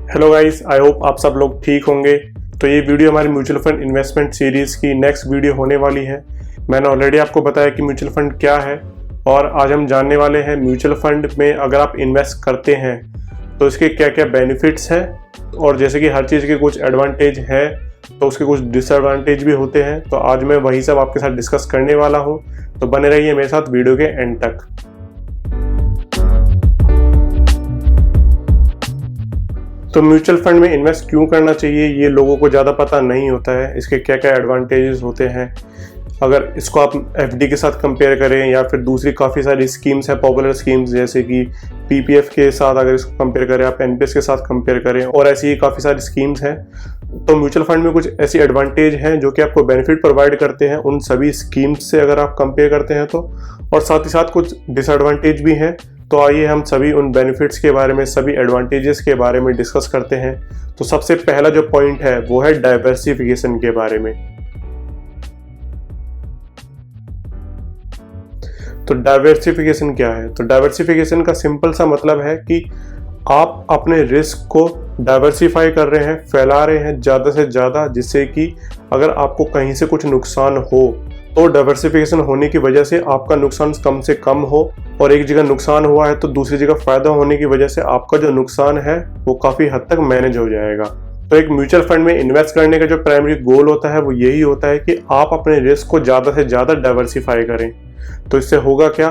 Hello guys, I hope आप सब लोग ठीक होंगे। तो ये वीडियो हमारी म्यूचुअल फंड इन्वेस्टमेंट सीरीज़ की नेक्स्ट वीडियो होने वाली है। मैंने ऑलरेडी आपको बताया कि म्यूचुअल फंड क्या है और आज हम जानने वाले हैं म्यूचुअल फंड में अगर आप इन्वेस्ट करते हैं तो इसके क्या क्या बेनिफिट्स हैं, और जैसे कि हर चीज़ के कुछ एडवांटेज हैं तो उसके कुछ डिसएडवांटेज भी होते हैं। तो आज मैं वही सब आपके साथ डिस्कस करने वाला हूँ, तो बने रहिए मेरे साथ वीडियो के एंड तक। तो म्यूचुअल फंड में इन्वेस्ट क्यों करना चाहिए ये लोगों को ज़्यादा पता नहीं होता है। इसके क्या क्या एडवांटेजेस होते हैं अगर इसको आप एफडी के साथ कंपेयर करें, या फिर दूसरी काफ़ी सारी स्कीम्स हैं, पॉपुलर स्कीम्स जैसे कि पीपीएफ के साथ अगर इसको कंपेयर करें, आप एनपीएस के साथ कंपेयर करें, और ऐसी ही काफ़ी सारी स्कीम्स हैं। तो म्यूचुअल फंड में कुछ ऐसी एडवांटेज हैं जो कि आपको बेनिफिट प्रोवाइड करते हैं उन सभी स्कीम्स से अगर आप कंपेयर करते हैं तो, और साथ ही साथ कुछ डिसएडवांटेज भी हैं। तो आइए हम सभी उन बेनिफिट्स के बारे में, सभी एडवांटेजेस के बारे में डिस्कस करते हैं। तो सबसे पहला जो पॉइंट है वो है डाइवर्सिफिकेशन के बारे में। तो डाइवर्सिफिकेशन क्या है? तो डाइवर्सिफिकेशन का सिंपल सा मतलब है कि आप अपने रिस्क को डाइवर्सिफाई कर रहे हैं, फैला रहे हैं ज़्यादा से ज़्यादा, जिससे कि अगर आपको कहीं से कुछ नुकसान हो तो डाइवर्सिफिकेशन होने की वजह से आपका नुकसान कम से कम हो, और एक जगह नुकसान हुआ है तो दूसरी जगह फायदा होने की वजह से आपका जो नुकसान है वो काफ़ी हद तक मैनेज हो जाएगा। तो एक म्यूचुअल फंड में इन्वेस्ट करने का जो प्राइमरी गोल होता है वो यही होता है कि आप अपने रिस्क को ज़्यादा से ज़्यादा डाइवर्सिफाई करें। तो इससे होगा क्या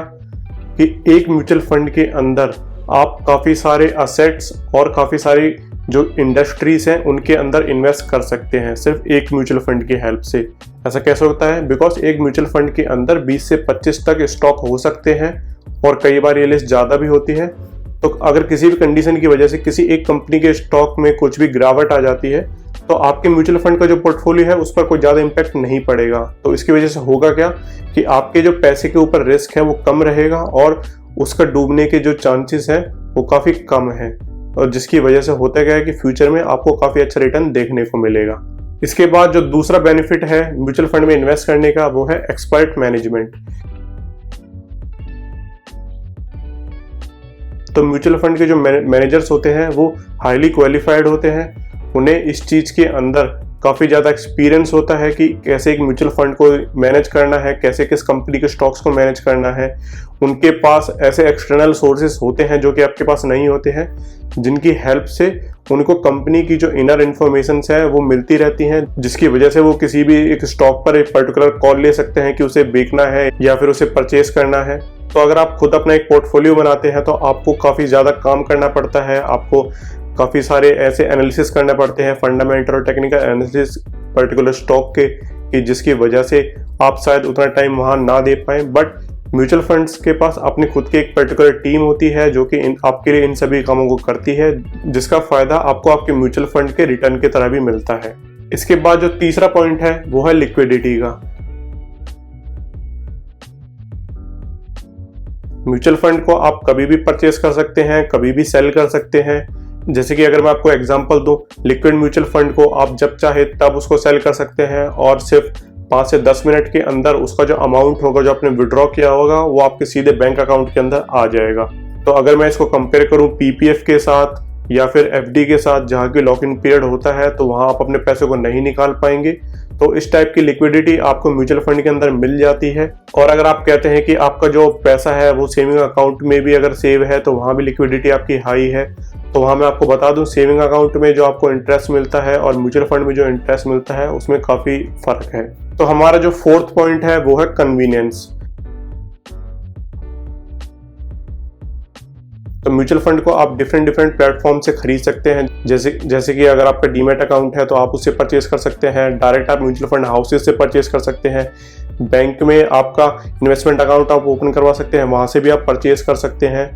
कि एक म्यूचुअल फंड के अंदर आप काफ़ी सारे असेट्स और काफ़ी सारी जो इंडस्ट्रीज हैं उनके अंदर इन्वेस्ट कर सकते हैं सिर्फ एक म्यूचुअल फंड की हेल्प से। ऐसा कैसे होता है? बिकॉज एक म्यूचुअल फंड के अंदर 20 से 25 तक स्टॉक हो सकते हैं, और कई बार ये लिस्ट ज़्यादा भी होती है। तो अगर किसी भी कंडीशन की वजह से किसी एक कंपनी के स्टॉक में कुछ भी गिरावट आ जाती है तो आपके म्यूचुअल फंड का जो पोर्टफोलियो है उस पर कोई ज़्यादा इम्पैक्ट नहीं पड़ेगा। तो इसकी वजह से होगा क्या कि आपके जो पैसे के ऊपर रिस्क है वो कम रहेगा, और उसका डूबने के जो चांसेस हैं वो काफ़ी कम है, और जिसकी वजह से होता क्या है कि फ्यूचर में आपको काफ़ी अच्छा रिटर्न देखने को मिलेगा। इसके बाद जो दूसरा बेनिफिट है म्यूचुअल फंड में इन्वेस्ट करने का वो है एक्सपर्ट मैनेजमेंट। तो म्यूचुअल फंड के जो मैनेजर्स होते हैं वो हाईली क्वालिफाइड होते हैं, उन्हें इस चीज़ के अंदर काफ़ी ज़्यादा एक्सपीरियंस होता है कि कैसे एक म्यूचुअल फंड को मैनेज करना है, कैसे किस कंपनी के स्टॉक्स को मैनेज करना है। उनके पास ऐसे एक्सटर्नल सोर्सेस होते हैं जो कि आपके पास नहीं होते हैं, जिनकी हेल्प से उनको कंपनी की जो इनर इन्फॉर्मेशन है वो मिलती रहती हैं, जिसकी वजह से वो किसी भी एक स्टॉक पर एक पर्टिकुलर कॉल ले सकते हैं कि उसे बेचना है या फिर उसे परचेस करना है। तो अगर आप खुद अपना एक पोर्टफोलियो बनाते हैं तो आपको काफ़ी ज़्यादा काम करना पड़ता है, आपको काफ़ी सारे ऐसे एनालिसिस करने पड़ते हैं, फंडामेंटल और टेक्निकल एनालिसिस पर्टिकुलर स्टॉक के, कि जिसकी वजह से आप शायद उतना टाइम वहाँ ना दे पाएँ। बट म्यूचुअल फंड्स के पास अपनी खुद की एक पर्टिकुलर टीम होती है जो कि आपके लिए इन सभी कामों को करती है, जिसका फ़ायदा आपको आपके म्यूचुअल फंड के रिटर्न की तरह भी मिलता है। इसके बाद जो तीसरा पॉइंट है वो है लिक्विडिटी का। म्यूचुअल फंड को आप कभी भी परचेस कर सकते हैं, कभी भी सेल कर सकते हैं। जैसे कि अगर मैं आपको एग्जांपल दूं, लिक्विड म्यूचुअल फंड को आप जब चाहे तब उसको सेल कर सकते हैं, और सिर्फ 5 से 10 मिनट के अंदर उसका जो अमाउंट होगा, जो आपने विड्रॉ किया होगा, वो आपके सीधे बैंक अकाउंट के अंदर आ जाएगा। तो अगर मैं इसको कंपेयर करूं पीपीएफ के साथ या फिर एफडी के साथ, जहाँ की लॉक इन पीरियड होता है, तो वहाँ आप अपने पैसे को नहीं निकाल पाएंगे। तो इस टाइप की लिक्विडिटी आपको म्यूचुअल फंड के अंदर मिल जाती है। और अगर आप कहते हैं कि आपका जो पैसा है वो सेविंग अकाउंट में भी अगर सेव है तो वहाँ भी लिक्विडिटी आपकी हाई है, तो वहाँ मैं आपको बता दूं, सेविंग अकाउंट में जो आपको इंटरेस्ट मिलता है और म्यूचुअल फंड में जो इंटरेस्ट मिलता है उसमें काफ़ी फ़र्क है। तो हमारा जो फोर्थ पॉइंट है वो है कन्वीनियंस। तो म्यूचुअल फंड को आप डिफरेंट प्लेटफॉर्म से खरीद सकते हैं। जैसे कि अगर आपका डीमैट अकाउंट है तो आप उससे परचेस कर सकते हैं, डायरेक्ट आप म्यूचुअल फंड हाउसेस से परचेस कर सकते हैं, बैंक में आपका इन्वेस्टमेंट अकाउंट आप ओपन करवा सकते हैं, वहाँ से भी आप परचेस कर सकते हैं।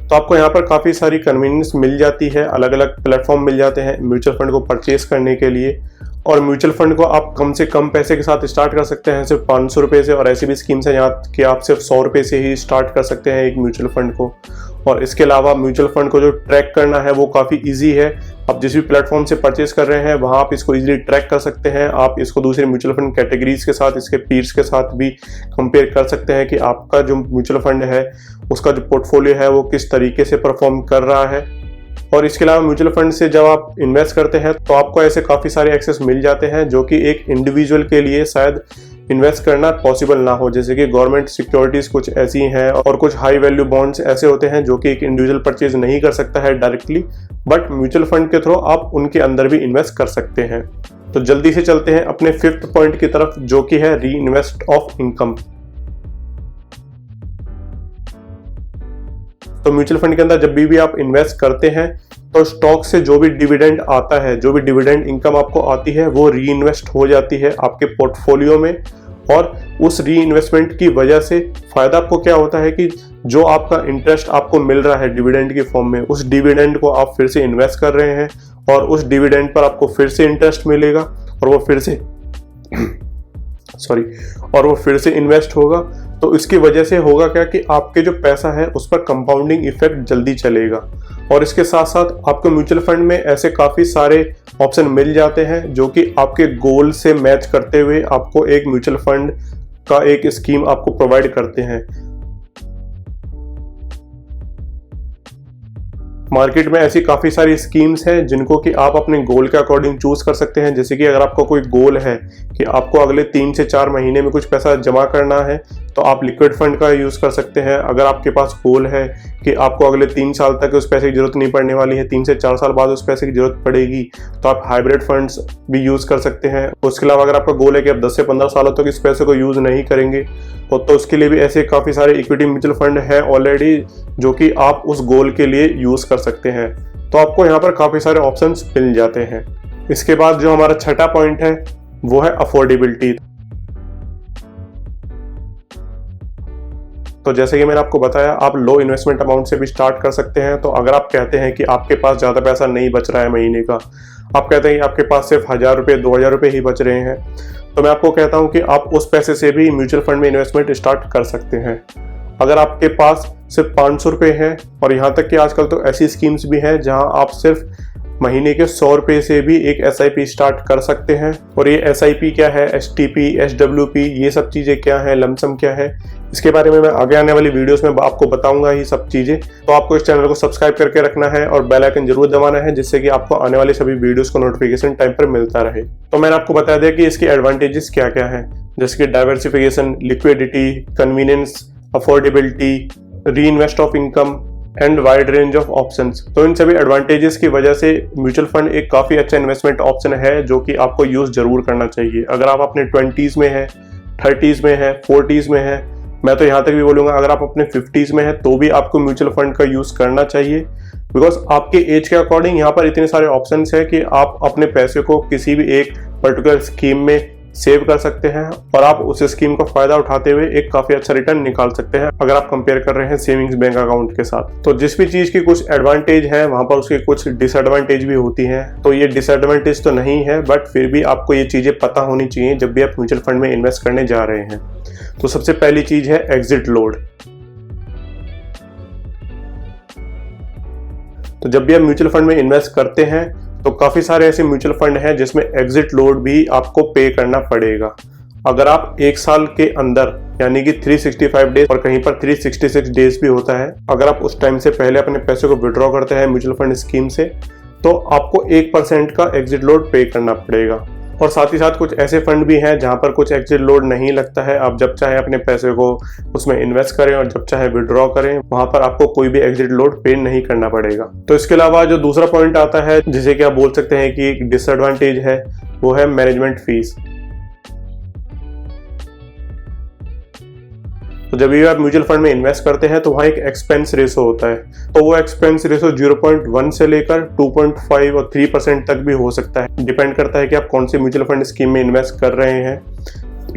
तो आपको यहाँ पर काफ़ी सारी कन्वीनियंस मिल जाती है, अलग अलग प्लेटफॉर्म मिल जाते हैं म्यूचुअल फंड को परचेस करने के लिए। और म्यूचुअल फंड को आप कम से कम पैसे के साथ स्टार्ट कर सकते हैं, सिर्फ 500 रुपये से, और ऐसी भी स्कीम्स हैं यहाँ कि आप सिर्फ 100 रुपये से ही स्टार्ट कर सकते हैं एक म्यूचुअल फंड को। और इसके अलावा म्यूचुअल फंड को जो ट्रैक करना है वो काफ़ी इजी है। आप जिस भी प्लेटफॉर्म से परचेस कर रहे हैं वहाँ आप इसको इजीली ट्रैक कर सकते हैं। आप इसको दूसरे म्यूचुअल फंड कैटेगरीज के साथ, इसके पीयर्स के साथ भी कंपेयर कर सकते हैं कि आपका जो म्यूचुअल फंड है उसका जो पोर्टफोलियो है वो किस तरीके से परफॉर्म कर रहा है। और इसके अलावा म्यूचुअल फंड से जब आप इन्वेस्ट करते हैं तो आपको ऐसे काफ़ी सारे एक्सेस मिल जाते हैं जो कि एक इंडिविजुअल के लिए शायद इन्वेस्ट करना पॉसिबल ना हो। जैसे कि गवर्नमेंट सिक्योरिटीज़ कुछ ऐसी हैं और कुछ हाई वैल्यू बॉन्ड्स ऐसे होते हैं जो कि एक इंडिविजुअल परचेज नहीं कर सकता है डायरेक्टली, बट म्यूचुअल फंड के थ्रू आप उनके अंदर भी इन्वेस्ट कर सकते हैं। तो जल्दी से चलते हैं अपने 5th पॉइंट की तरफ, जो कि है री इन्वेस्ट ऑफ इनकम। तो म्यूचुअल फंड के अंदर जब भी आप इन्वेस्ट करते हैं तो स्टॉक से जो भी डिविडेंड आता है, जो भी डिविडेंड इनकम आपको आती है, वो री इन्वेस्ट हो जाती है आपके पोर्टफोलियो में। और उस री इन्वेस्टमेंट की वजह से फायदा आपको क्या होता है कि जो आपका इंटरेस्ट आपको मिल रहा है डिविडेंड की फॉर्म में, उस डिविडेंड को आप फिर से इन्वेस्ट कर रहे हैं और उस डिविडेंड पर आपको फिर से इंटरेस्ट मिलेगा और वो फिर से इन्वेस्ट होगा। तो इसकी वजह से होगा क्या कि आपके जो पैसा है उस पर कंपाउंडिंग इफेक्ट जल्दी चलेगा। और इसके साथ साथ आपको म्यूचुअल फंड में ऐसे काफ़ी सारे ऑप्शन मिल जाते हैं जो कि आपके गोल से मैच करते हुए आपको एक म्यूचुअल फंड का एक स्कीम आपको प्रोवाइड करते हैं। मार्केट में ऐसी काफ़ी सारी स्कीम्स हैं जिनको कि आप अपने गोल के अकॉर्डिंग चूज कर सकते हैं। जैसे कि अगर आपका कोई गोल है कि आपको अगले 3 से 4 महीने में कुछ पैसा जमा करना है तो आप लिक्विड फंड का यूज़ कर सकते हैं। अगर आपके पास गोल है कि आपको अगले 3 साल तक उस पैसे की जरूरत नहीं पड़ने वाली है, 3 से 4 साल बाद उस पैसे की जरूरत पड़ेगी, तो आप हाइब्रिड फंड्स भी यूज़ कर सकते हैं। उसके अलावा अगर आपका गोल है कि आप 10 से 15 सालों तक इस पैसे को यूज़ नहीं करेंगे तो उसके लिए भी ऐसे काफ़ी सारे इक्विटी म्यूचुअल फंड है ऑलरेडी जो कि आप उस गोल के लिए यूज़ कर सकते हैं। तो आपको यहाँ पर काफ़ी सारे ऑप्शंस मिल जाते हैं। इसके बाद जो हमारा 6था पॉइंट है वो है अफोर्डेबिलिटी। तो जैसे कि मैंने आपको बताया, आप लो इन्वेस्टमेंट अमाउंट से भी स्टार्ट कर सकते हैं। तो अगर आप कहते हैं कि आपके पास ज़्यादा पैसा नहीं बच रहा है महीने का, आप कहते हैं कि आपके पास सिर्फ 1000 रुपये 2000 रुपये ही बच रहे हैं, तो मैं आपको कहता हूं कि आप उस पैसे से भी म्यूचुअल फंड में इन्वेस्टमेंट स्टार्ट कर सकते हैं। अगर आपके पास सिर्फ 500 रुपये है, और यहाँ तक कि आजकल तो ऐसी स्कीम्स भी हैं जहां आप सिर्फ महीने के 100 रुपये से भी एक SIP स्टार्ट कर सकते हैं। और ये SIP क्या है, STP, SWP, ये सब चीज़ें क्या है, लमसम क्या है, इसके बारे में मैं आगे आने वाली वीडियोस में आपको बताऊंगा ही सब चीज़ें। तो आपको इस चैनल को सब्सक्राइब करके रखना है और बेल आइकन जरूर दबाना है, जिससे कि आपको आने वाले सभी वीडियोस को नोटिफिकेशन टाइम पर मिलता रहे। तो मैंने आपको बता दिया कि इसके एडवांटेजेस क्या क्या है, जैसे कि डाइवर्सिफिकेशन, लिक्विडिटी, कन्वीनियंस, अफोर्डेबिलिटी, री invest of income and wide range of options. तो इन सभी एडवांटेजेस की वजह से म्यूचुअल फंड एक काफ़ी अच्छा इन्वेस्टमेंट ऑप्शन है जो कि आपको यूज़ जरूर करना चाहिए। अगर आप अपने 20s में है, 30s में है, 40s में है, मैं तो यहाँ तक भी बोलूँगा अगर आप अपने 50s में है तो भी आपको म्यूचुअल फंड का यूज़ करना चाहिए। बिकॉज आपके एज के अकॉर्डिंग यहाँ पर इतने सारे ऑप्शंस हैं कि आप अपने पैसे को किसी भी एक पर्टिकुलर स्कीम में सेव कर सकते हैं और आप उस स्कीम का फायदा उठाते हुए एक काफी अच्छा रिटर्न निकाल सकते हैं अगर आप कंपेयर कर रहे हैं सेविंग्स बैंक अकाउंट के साथ। तो जिस भी चीज की कुछ एडवांटेज है वहां पर उसकी कुछ डिसएडवांटेज भी होती हैं। तो ये डिसएडवांटेज तो नहीं है, बट फिर भी आपको ये चीजें पता होनी चाहिए जब भी आप म्यूचुअल फंड में इन्वेस्ट करने जा रहे हैं। तो सबसे पहली चीज है एग्जिट लोड। तो जब भी आप म्यूचुअल फंड में इन्वेस्ट करते हैं तो काफ़ी सारे ऐसे म्यूचुअल फंड हैं जिसमें एग्जिट लोड भी आपको पे करना पड़ेगा। अगर आप 1 साल के अंदर, यानी कि 365 डेज और कहीं पर 366 डेज भी होता है, अगर आप उस टाइम से पहले अपने पैसे को विड्रॉ करते हैं म्यूचुअल फंड स्कीम से, तो आपको 1% का एग्जिट लोड पे करना पड़ेगा। और साथ ही साथ कुछ ऐसे फंड भी हैं जहां पर कुछ एग्जिट लोड नहीं लगता है। आप जब चाहे अपने पैसे को उसमें इन्वेस्ट करें और जब चाहे विड्रॉ करें, वहां पर आपको कोई भी एग्जिट लोड पे नहीं करना पड़ेगा। तो इसके अलावा जो दूसरा पॉइंट आता है जिसे कि आप बोल सकते हैं कि एक डिसएडवांटेज है, वो है मैनेजमेंट फीस। तो जब भी आप म्यूचुअल फंड में इन्वेस्ट करते हैं तो वहाँ एक एक्सपेंस रेशो होता है। तो वो एक्सपेंस रेशो 0.1 से लेकर 2.5 और 3% तक भी हो सकता है। डिपेंड करता है कि आप कौन सी म्यूचुअल फंड स्कीम में इन्वेस्ट कर रहे हैं।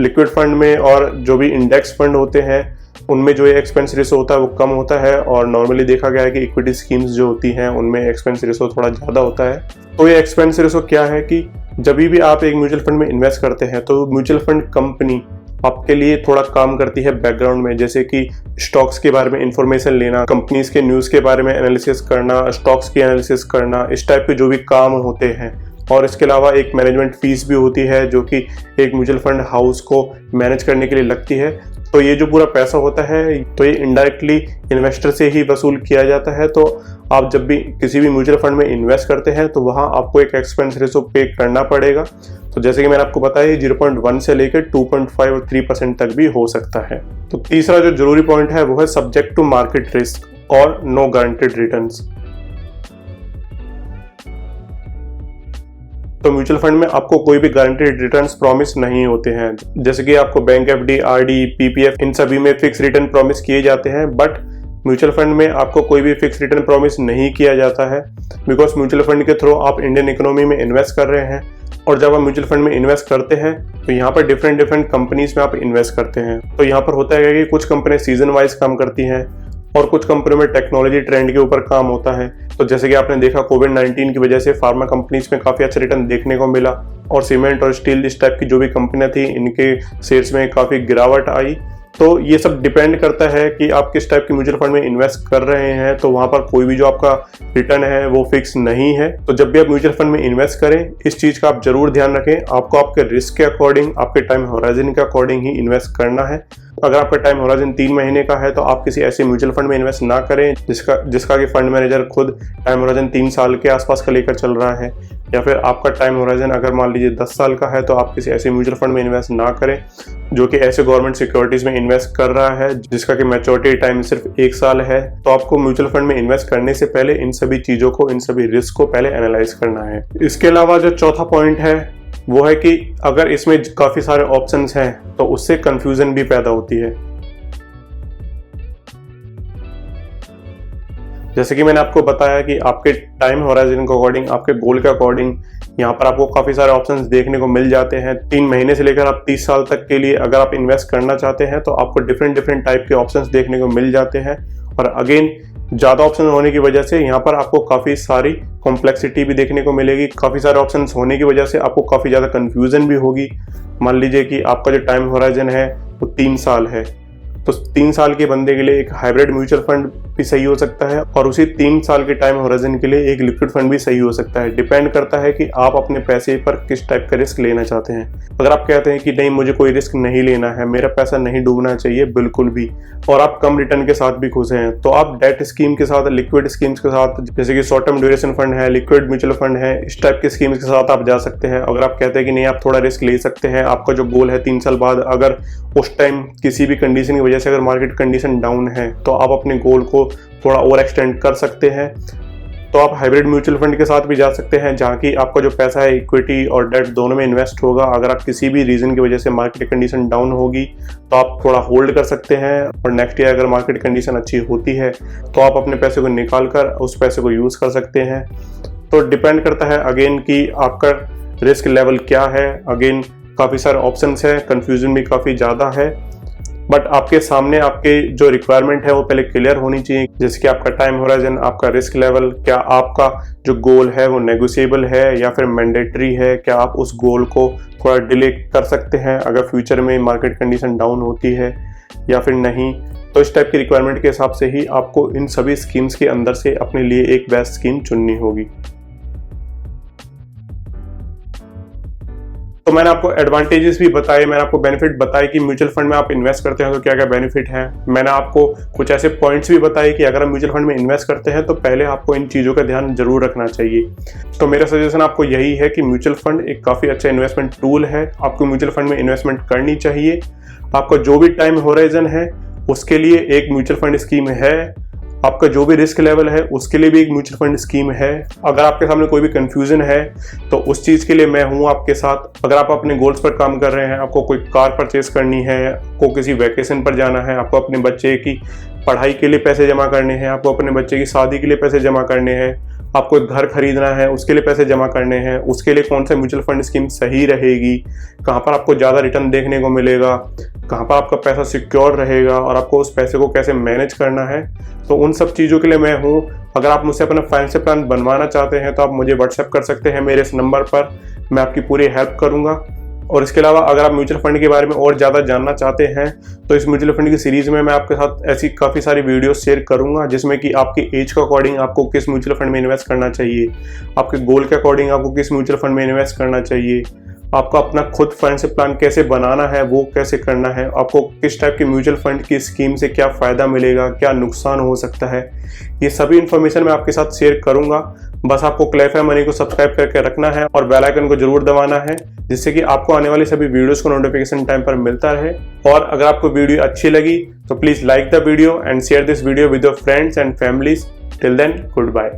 लिक्विड फंड में और जो भी इंडेक्स फंड होते हैं उनमें जो ये एक्सपेंस रेशो होता है वो कम होता है, और नॉर्मली देखा गया है कि इक्विटी स्कीम्स जो होती हैं उनमें एक्सपेंस रेशो थोड़ा ज़्यादा होता है। तो ये एक्सपेंस रेशो क्या है कि जब भी आप एक म्यूचुअल फंड में इन्वेस्ट करते हैं तो म्यूचुअल फंड कंपनी आपके लिए थोड़ा काम करती है बैकग्राउंड में, जैसे कि स्टॉक्स के बारे में इंफॉर्मेशन लेना, कंपनीज के न्यूज़ के बारे में एनालिसिस करना, स्टॉक्स की एनालिसिस करना, इस टाइप के जो भी काम होते हैं। और इसके अलावा एक मैनेजमेंट फीस भी होती है जो कि एक म्यूचुअल फंड हाउस को मैनेज करने के लिए लगती है। तो ये जो पूरा पैसा होता है तो ये इनडायरेक्टली इन्वेस्टर से ही वसूल किया जाता है। तो आप जब भी किसी भी म्यूचुअल फंड में इन्वेस्ट करते हैं तो वहाँ आपको एक एक्सपेंस रेशो पे करना पड़ेगा। तो जैसे कि मैंने आपको बताया 0.1 से लेकर 2.5 और 3% तक भी हो सकता है। तो तीसरा जो जरूरी पॉइंट है वो है सब्जेक्ट टू मार्केट रिस्क और नो गारंटेड रिटर्न्स। तो म्यूचुअल फंड में आपको कोई भी गारंटेड रिटर्न्स प्रॉमिस नहीं होते हैं। जैसे कि आपको बैंक एफडी, आरडी, पीपीएफ इन सभी में फिक्स रिटर्न प्रॉमिस किए जाते हैं, बट म्यूचुअल फंड में आपको कोई भी फिक्स रिटर्न प्रॉमिस नहीं किया जाता है। बिकॉज म्यूचुअल फंड के थ्रू आप इंडियन इकोनॉमी में इन्वेस्ट कर रहे हैं, और जब आप म्यूचुअल फंड में इन्वेस्ट करते हैं तो यहाँ पर डिफरेंट कंपनीज में आप इन्वेस्ट करते हैं। तो यहाँ पर होता है कि कुछ कंपनी सीजन वाइज काम करती हैं और कुछ कंपनियों में टेक्नोलॉजी ट्रेंड के ऊपर काम होता है। तो जैसे कि आपने देखा कोविड-19 की वजह से फार्मा कंपनीज में काफ़ी अच्छा रिटर्न देखने को मिला, और सीमेंट और स्टील इस टाइप की जो भी कंपनियां थी इनके शेयर्स में काफ़ी गिरावट आई। तो ये सब डिपेंड करता है कि आप किस टाइप के म्यूचुअल फंड में इन्वेस्ट कर रहे हैं। तो वहाँ पर कोई भी जो आपका रिटर्न है वो फिक्स नहीं है। तो जब भी आप म्यूचुअल फंड में इन्वेस्ट करें इस चीज़ का आप जरूर ध्यान रखें, आपको आपके रिस्क के अकॉर्डिंग, आपके टाइम होराइजन के अकॉर्डिंग ही इन्वेस्ट करना है। अगर आपका टाइम होराइजन 3 महीने का है तो आप किसी ऐसे म्यूचुअल फंड में इन्वेस्ट ना करें जिसका कि फंड मैनेजर खुद टाइम होराइजन 3 साल के आसपास का लेकर चल रहा है। या फिर आपका टाइम होराइजन अगर मान लीजिए 10 साल का है तो आप किसी ऐसे म्यूचुअल फंड में इन्वेस्ट ना करें जो कि ऐसे गवर्नमेंट सिक्योरिटीज में इन्वेस्ट कर रहा है जिसका कि मैच्योरिटी टाइम सिर्फ 1 साल है। तो आपको म्यूचुअल फंड में इन्वेस्ट करने से पहले इन सभी चीजों को, इन सभी रिस्क को पहले एनालाइज करना है। इसके अलावा जो चौथा पॉइंट है वो है कि अगर इसमें काफी सारे ऑप्शंस हैं तो उससे कंफ्यूजन भी पैदा होती है। जैसे कि मैंने आपको बताया कि आपके टाइम होराइजन के अकॉर्डिंग, आपके गोल के अकॉर्डिंग यहाँ पर आपको काफ़ी सारे ऑप्शंस देखने को मिल जाते हैं। 3 महीने से लेकर आप 30 साल तक के लिए अगर आप इन्वेस्ट करना चाहते हैं तो आपको डिफरेंट टाइप के ऑप्शंस देखने को मिल जाते हैं। और अगेन ज़्यादा ऑप्शन होने की वजह से यहाँ पर आपको काफ़ी सारी कॉम्प्लेक्सिटी भी देखने को मिलेगी। काफ़ी सारे ऑप्शंस होने की वजह से आपको काफ़ी ज़्यादा कन्फ्यूजन भी होगी। मान लीजिए कि आपका जो टाइम होराइजन है वो 3 साल है, तो 3 साल के बंदे के लिए एक हाइब्रिड म्यूचुअल फंड भी सही हो सकता है और उसी 3 साल के टाइम होराइजन के लिए एक लिक्विड फंड भी सही हो सकता है। डिपेंड करता है कि आप अपने पैसे पर किस टाइप का रिस्क लेना चाहते हैं। अगर आप कहते हैं कि नहीं मुझे कोई रिस्क नहीं लेना है, मेरा पैसा नहीं डूबना चाहिए बिल्कुल भी, और आप कम रिटर्न के साथ भी खुश हैं, तो आप डेट स्कीम के साथ, लिक्विड स्कीम्स के साथ, जैसे कि शॉर्ट टर्म ड्यूरेशन फंड है, लिक्विड म्यूचुअल फंड है, इस टाइप के स्कीम्स के साथ आप जा सकते हैं। अगर आप कहते हैं कि नहीं आप थोड़ा रिस्क ले सकते हैं, आपका जो गोल है 3 साल बाद अगर उस टाइम किसी भी कंडीशन की वजह से अगर मार्केट कंडीशन डाउन है तो आप अपने गोल को थोड़ा और एक्सटेंड कर सकते हैं, तो आप हाइब्रिड म्यूचुअल फंड के साथ भी जा सकते हैं जहाँ की आपका जो पैसा है इक्विटी और डेट दोनों में इन्वेस्ट होगा। अगर आप किसी भी रीजन की वजह से मार्केट कंडीशन डाउन होगी तो आप थोड़ा होल्ड कर सकते हैं, और नेक्स्ट ईयर अगर मार्केट कंडीशन अच्छी होती है तो आप अपने पैसे को निकाल कर उस पैसे को यूज़ कर सकते हैं। तो डिपेंड करता है अगेन कि आपका रिस्क लेवल क्या है। अगेन काफ़ी सारे ऑप्शंस हैं, कन्फ्यूजन भी काफ़ी ज़्यादा है, बट आपके सामने आपके जो रिक्वायरमेंट है वो पहले क्लियर होनी चाहिए। जैसे कि आपका टाइम होराइजन, आपका रिस्क लेवल, क्या आपका जो गोल है वो नेगोशिएबल है या फिर मैंडेटरी है, क्या आप उस गोल को थोड़ा डिले कर सकते हैं अगर फ्यूचर में मार्केट कंडीशन डाउन होती है या फिर नहीं। तो इस टाइप की रिक्वायरमेंट के हिसाब से ही आपको इन सभी स्कीम्स के अंदर से अपने लिए एक बेस्ट स्कीम चुननी होगी। तो मैंने आपको एडवांटेजेस भी बताए, मैंने आपको बेनिफिट बताए कि म्यूचुअल फंड में आप इन्वेस्ट करते हैं तो क्या क्या बेनिफिट है। मैंने आपको कुछ ऐसे पॉइंट्स भी बताए कि अगर आप म्यूचुअल फंड में इन्वेस्ट करते हैं तो पहले आपको इन चीज़ों का ध्यान जरूर रखना चाहिए। तो मेरा सजेशन आपको यही है कि म्यूचुअल फंड एक काफ़ी अच्छा इन्वेस्टमेंट टूल है, आपको म्यूचुअल फंड में इन्वेस्टमेंट करनी चाहिए। आपका जो भी टाइम होराइजन है उसके लिए एक म्यूचुअल फंड स्कीम है, आपका जो भी रिस्क लेवल है उसके लिए भी एक म्यूचुअल फंड स्कीम है। अगर आपके सामने कोई भी कंफ्यूजन है तो उस चीज़ के लिए मैं हूँ आपके साथ। अगर आप अपने गोल्स पर काम कर रहे हैं, आपको कोई कार परचेस करनी है, आपको किसी वैकेशन पर जाना है, आपको अपने बच्चे की पढ़ाई के लिए पैसे जमा करने हैं, आपको अपने बच्चे की शादी के लिए पैसे जमा करने हैं, आपको एक घर खरीदना है उसके लिए पैसे जमा करने हैं, उसके लिए कौन सा म्यूचुअल फंड स्कीम सही रहेगी, कहाँ पर आपको ज़्यादा रिटर्न देखने को मिलेगा, कहाँ पर आपका पैसा सिक्योर रहेगा और आपको उस पैसे को कैसे मैनेज करना है, तो उन सब चीज़ों के लिए मैं हूँ। अगर आप मुझसे अपना फाइनेंशियल प्लान बनवाना चाहते हैं तो आप मुझे व्हाट्सएप कर सकते हैं मेरे इस नंबर पर, मैं आपकी पूरी हेल्प करूँगा। और इसके अलावा अगर आप म्यूचुअल फंड के बारे में और ज़्यादा जानना चाहते हैं तो इस म्यूचुअल फंड की सीरीज़ में मैं आपके साथ ऐसी काफ़ी सारी वीडियोस शेयर करूंगा जिसमें कि आपकी एज के अकॉर्डिंग आपको किस म्यूचुअल फंड में इन्वेस्ट करना चाहिए, आपके गोल के अकॉर्डिंग आपको किस म्यूचुअल फंड में इन्वेस्ट करना चाहिए, आपको अपना खुद फाइनेंशियल प्लान कैसे बनाना है, वो कैसे करना है, आपको किस टाइप की म्यूचुअल फंड की स्कीम से क्या फ़ायदा मिलेगा, क्या नुकसान हो सकता है, ये सभी इन्फॉर्मेशन मैं आपके साथ शेयर करूंगा। बस आपको क्लैरिफाई मनी को सब्सक्राइब करके रखना है और बेल आइकन को जरूर दबाना है, जिससे कि आपको आने वाली सभी वीडियोस को नोटिफिकेशन टाइम पर मिलता रहे। और अगर आपको वीडियो अच्छी लगी तो please like the video and share this video with your friends and families. Till then, good bye.